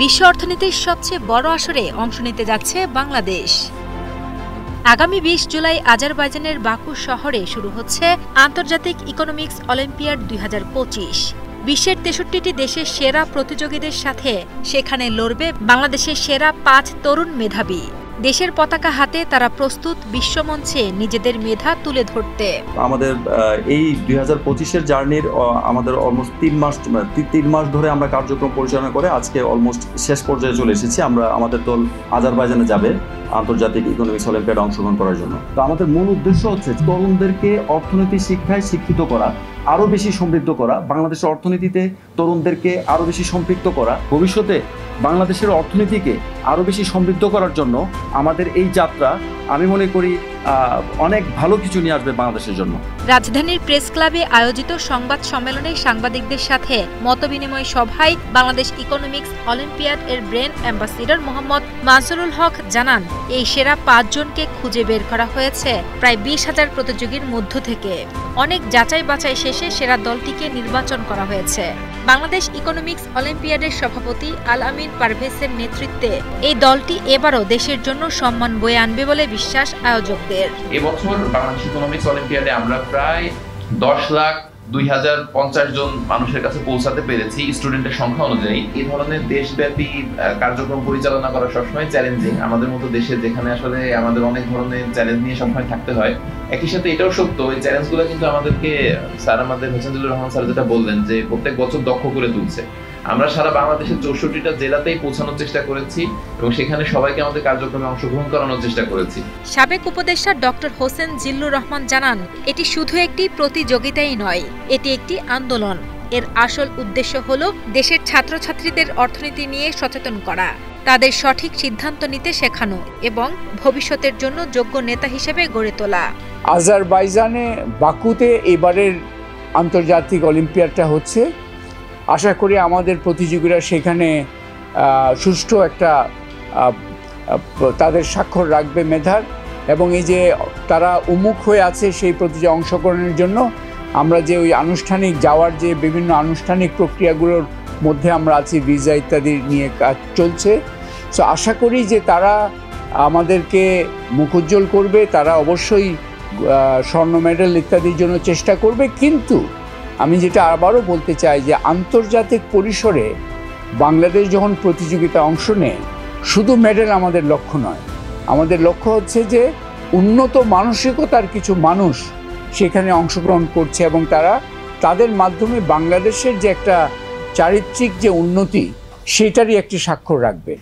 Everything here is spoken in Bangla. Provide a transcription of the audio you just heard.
বিশ্ব অর্থনীতির সবচেয়ে বড় আসরে অংশ নিতে যাচ্ছে বাংলাদেশ। আগামী ২০ জুলাই আজারবাইজানের বাকু শহরে শুরু হচ্ছে আন্তর্জাতিক ইকোনমিক্স অলিম্পিয়াড ২০২৫। বিশ্বের ৬৩টি দেশের সেরা প্রতিযোগীদের সাথে সেখানে লড়বে বাংলাদেশের সেরা ৫ তরুণ মেধাবী। দেশের পতাকা হাতে তারা প্রস্তুত বিশ্বমঞ্চে নিজেদের মেধা তুলে ধরতে। আমাদের এই ২০২৫-এর জার্নির আমাদের অলমোস্ট ৩ মাস ধরে আমরা কার্যক্রম পরিচালনা করে আজকে অলমোস্ট শেষ পর্যায়ে চলে এসেছি। আমাদের দল আজারবাইজানে যাবে আন্তর্জাতিক ইকোনমিক্স অলিম্পিয়াডে অংশগ্রহণ করার জন্য। তো আমাদের মূল উদ্দেশ্য হচ্ছে তরুণদেরকে অর্থনৈতিক শিক্ষায় শিক্ষিত করা, আরও বেশি সমৃদ্ধ করা, বাংলাদেশের অর্থনীতিতে তরুণদেরকে আরও বেশি সম্পৃক্ত করা, ভবিষ্যতে বাংলাদেশের অর্থনীতিকে আরও বেশি সমৃদ্ধ করার জন্য আমাদের এই যাত্রা আমি মনে করি অনেক ভালো কিছু নিয়ে আসবে বাংলাদেশের জন্য। রাজধানীর প্রেস ক্লাবে আয়োজিত সংবাদ সম্মেলনে সাংবাদিকদের সাথে মতবিনিময় সভায় বাংলাদেশ ইকোনমিক্স অলিম্পিয়াড এর ব্র্যান্ড অ্যাম্বাসিডর মোহাম্মদ মানসুরুল হক জানান, এই সেরা ৫ জনকে খুঁজে বের করা হয়েছে প্রায় ২০,০০০ প্রতিযোগীর মধ্য থেকে। অনেক যাচাই বাছাই শেষে সেরা দলটিকে নির্বাচন করা হয়েছে। বাংলাদেশ ইকোনমিক্স অলিম্পিয়াডের সভাপতি আল আমিন পারভেজের নেতৃত্বে এই দলটি এবারও দেশের জন্য সম্মান বয়ে আনবে বলে বিশ্বাস আয়োজকদের। এবছর বাংলাদেশ ইকোনমিক্স অলিম্পিয়াডে আমরা প্রায় ১০,২,০৫০ জন মানুষের কাছে পৌঁছাতে পেরেছি স্টুডেন্টের সংখ্যা অনুযায়ী। এই ধরনের দেশব্যাপী কার্যক্রম পরিচালনা করা সবসময় চ্যালেঞ্জিং। আমাদের মতো দেশে যেখানে আসলে আমাদের অনেক ধরনের চ্যালেঞ্জ নিয়ে সবসময় থাকতে হয়, একই সাথে এটাও সত্য এই চ্যালেঞ্জগুলো কিন্তু আমাদেরকে আমাদের হোসেনুর রহমান স্যার যেটা বললেন যে প্রত্যেক বছর দক্ষ করে তুলছে। আমরা সারা বাংলাদেশের ৬৪টা জেলাতেই পৌঁছানোর চেষ্টা করেছি এবং সেখানে সবাইকে আমাদের কার্যক্রমে অংশগ্রহণ করানোর চেষ্টা করেছি। সাবেক উপদেষ্টা ডক্টর হোসেন জিল্লুর রহমান জানান, এটি শুধু একটি প্রতিযোগিতাই নয়, এটি একটি আন্দোলন। এর আসল উদ্দেশ্য হলো দেশের ছাত্রছাত্রীদের অর্থনীতি নিয়ে সচেতন করা, তাদের সঠিক সিদ্ধান্ত নিতে শেখানো এবং ভবিষ্যতের জন্য যোগ্য নেতা হিসেবে গড়ে তোলা। আজারবাইজানে বাকুতে এবারের আন্তর্জাতিক অলিম্পিয়াডটা হচ্ছে। আশা করি আমাদের প্রতিযোগীরা সেখানে সুষ্ঠু একটা তাদের স্বাক্ষর রাখবে মেধার, এবং এই যে তারা উন্মুখ হয়ে আছে সেই প্রতিযোগিতায় অংশগ্রহণের জন্য, আমরা যে ওই আনুষ্ঠানিক যাওয়ার যে বিভিন্ন আনুষ্ঠানিক প্রক্রিয়াগুলোর মধ্যে আমরা আছি, ভিসা ইত্যাদি নিয়ে কাজ চলছে। সো আশা করি যে তারা আমাদেরকে মুখোজ্জ্বল করবে, তারা অবশ্যই স্বর্ণ মেডেল ইত্যাদির জন্য চেষ্টা করবে। কিন্তু আমি যেটা আবারও বলতে চাই যে আন্তর্জাতিক পরিসরে বাংলাদেশ যখন প্রতিযোগিতা অংশ নেয়, শুধু মেডেল আমাদের লক্ষ্য নয়। আমাদের লক্ষ্য হচ্ছে যে উন্নত মানসিকতার কিছু মানুষ সেখানে অংশগ্রহণ করছে এবং তারা তাদের মাধ্যমে বাংলাদেশের যে একটা চারিত্রিক যে উন্নতি সেটারই একটি স্বাক্ষর রাখবে।